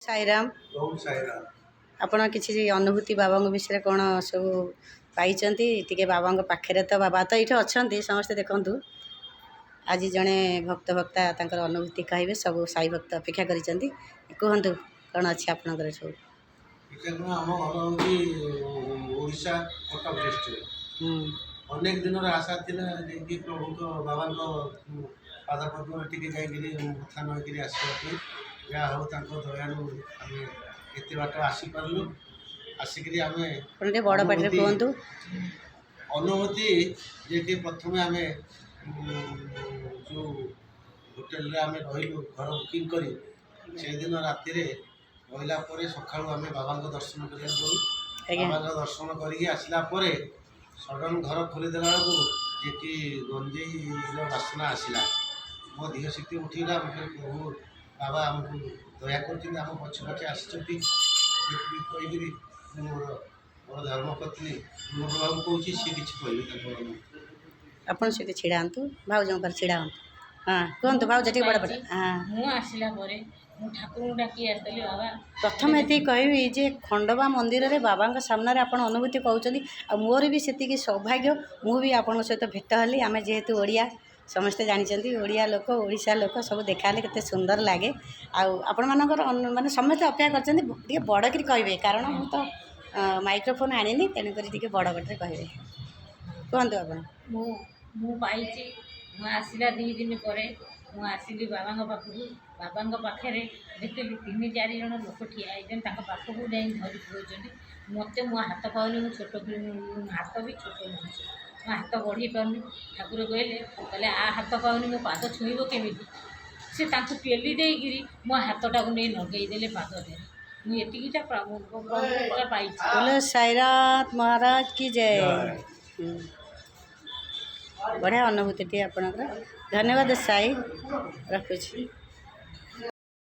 साईराम आपण किसी अनुभूति बाबा विषय कौन सब पाई टे बाबा पाखे तो बाबा तो ये अच्छा समस्ते देखूँ आज जड़े भक्त भक्ता तर अनुभूति कहे सब साई भक्त अपेक्षा कहतु कौन अच्छी आपणकर सब अनेक दिन आशा थी प्रभु बाबा पाद पद्म टी मथा नईकि आसपी जहाँ हूँ दयालु आम एत बाट आसीपारू आसिक बड़ पाटे कहतु अनुभूति जे प्रथम आम जो होटेल आम रही घर बुकिंग कर से दिन राति रहा सका आम बाबा दर्शन कर बाबा दर्शन करला सडन घर खोलीदेला बेलू जी गंजेई बासना आसला मो देह शक्ति उठीला प्रभु बाबा आमको दया कर पछ पछे आसकरी मोर धर्मपत्नी बाबू कौन सी किसी कहबी आपन से छिड़ा भाज छिड़ा हाँ कहतु भाज टे बड़ पटे हाँ प्रथम ये कहबी जे खंडवा मंदिर रे बाबा सामने आप अनुभूति कहते मोर भी से सौभाग्य मुझे आपण सहित भेट हली आम जेहेतु ओडिया समस्ते जानते ओडिया लोक ओडिशा लोक सब देखा केते सुंदर लगे आपण मानकर माने समस्त अपेक्षा कर बड़ कि कहे कारण मु तो माइक्रोफोन आनी तेणुक बड़ बटे कहे कहतु आप आसला 2 दिन पर आसली बाबा पाखु बाबा पाखे देखिए 3-4 जन लोक ठिया पाखक जा धरिक रोच मत मो हाथ पाऊनी मो छोट हाथ भी छोट नहीं मो हाथ बढ़ी पाऊनी ठाकुर कहले आ हाथ पाऊनी मो पाद छुईब केमी से पेली देकरी मो हाथटा को नहीं लगेदेले पादे मुझे पाई साईनाथ महाराज की जय बढ़िया अनुभूति आपणकर धन्यवाद साई रखुच्छी।